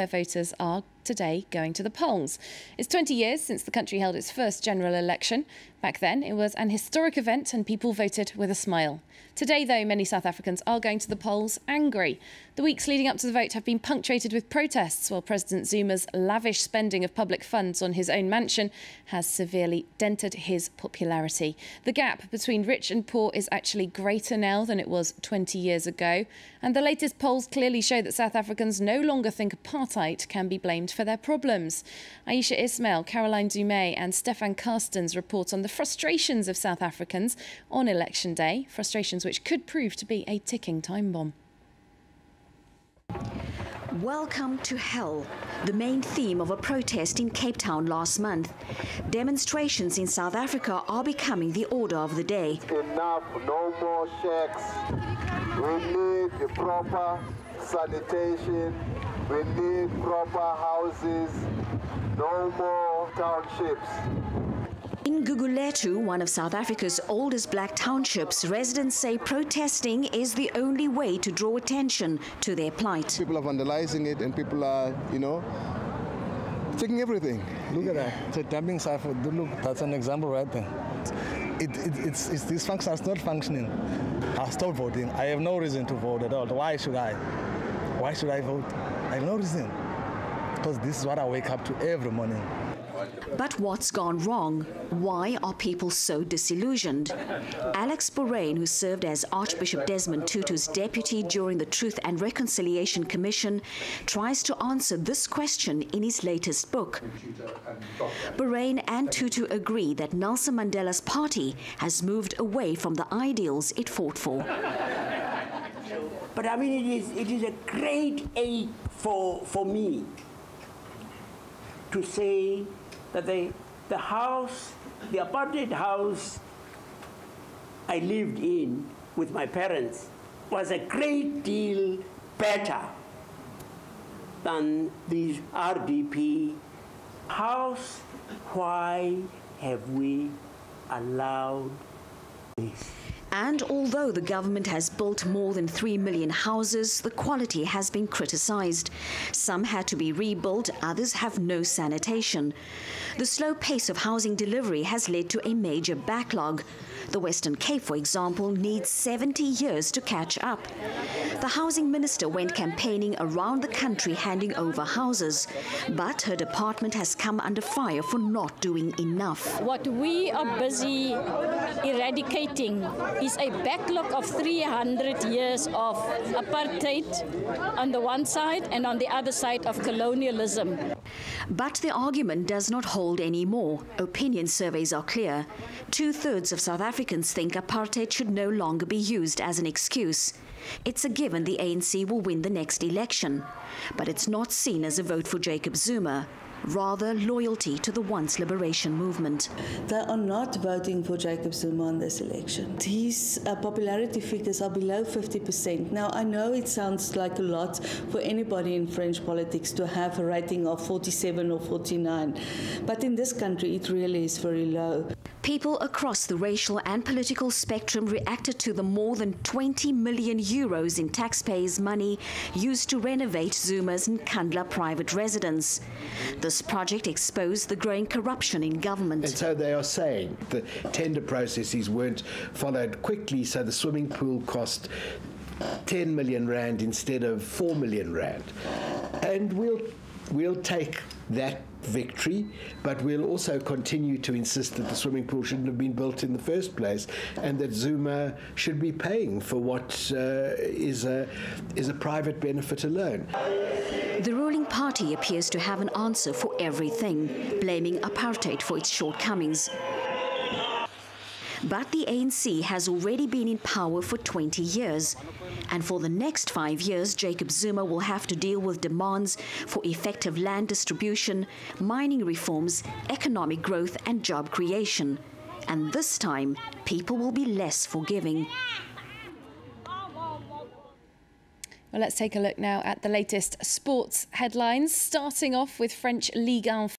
Voters are today going to the polls. It's 20 years since the country held its first general election. Back then, it was an historic event and people voted with a smile. Today, though, many South Africans are going to the polls angry. The weeks leading up to the vote have been punctuated with protests, while President Zuma's lavish spending of public funds on his own mansion has severely dented his popularity. The gap between rich and poor is actually greater now than it was 20 years ago. And the latest polls clearly show that South Africans no longer think apartheid can be blamed for their problems. Aisha Ismail, Caroline Dumais and Stefan Carstens report on the frustrations of South Africans on election day, frustrations which could prove to be a ticking time bomb. Welcome to hell, the main theme of a protest in Cape Town last month. Demonstrations in South Africa are becoming the order of the day. Enough, no more shacks. We need the proper sanitation. We need proper houses. No more townships. In Gugulethu, one of South Africa's oldest black townships, residents say protesting is the only way to draw attention to their plight. People are vandalizing it and people are, taking everything. Look at that. It's a dumping site. Look, that's an example right there. It's dysfunctional. It's not functioning. I stopped voting. I have no reason to vote at all. Why should I? Why should I vote? I have no reason. Because this is what I wake up to every morning. But what's gone wrong? Why are people so disillusioned? Alex Borain, who served as Archbishop Desmond Tutu's deputy during the Truth and Reconciliation Commission, tries to answer this question in his latest book. Borain and Tutu agree that Nelson Mandela's party has moved away from the ideals it fought for. But I mean, it is a great aid for me to say that the apartheid house I lived in with my parents was a great deal better than the RDP house. Why have we allowed this? And although the government has built more than 3 million houses, the quality has been criticised. Some had to be rebuilt, others have no sanitation. The slow pace of housing delivery has led to a major backlog. The Western Cape, for example, needs 70 years to catch up. The housing minister went campaigning around the country handing over houses, but her department has come under fire for not doing enough. What we are busy eradicating is a backlog of 300 years of apartheid on the one side and on the other side of colonialism. But the argument does not hold anymore. Opinion surveys are clear. 2/3 of South Africans think apartheid should no longer be used as an excuse. It's a given the ANC will win the next election. But it's not seen as a vote for Jacob Zuma, rather loyalty to the once liberation movement. They are not voting for Jacob Zuma on this election. His popularity figures are below 50%. Now, I know it sounds like a lot for anybody in French politics to have a rating of 47 or 49, but in this country it really is very low. People across the racial and political spectrum reacted to the more than 20 million euros in taxpayers' money used to renovate Zuma's Nkandla private residence. This project exposed the growing corruption in government. And so they are saying the tender processes weren't followed quickly, so the swimming pool cost 10 million rand instead of 4 million rand. And we'll take that victory, but we'll also continue to insist that the swimming pool shouldn't have been built in the first place and that Zuma should be paying for what is a private benefit alone. The ruling party appears to have an answer for everything, blaming apartheid for its shortcomings. But the ANC has already been in power for 20 years. And for the next 5 years, Jacob Zuma will have to deal with demands for effective land distribution, mining reforms, economic growth and job creation. And this time, people will be less forgiving. Well, let's take a look now at the latest sports headlines, starting off with French Ligue 1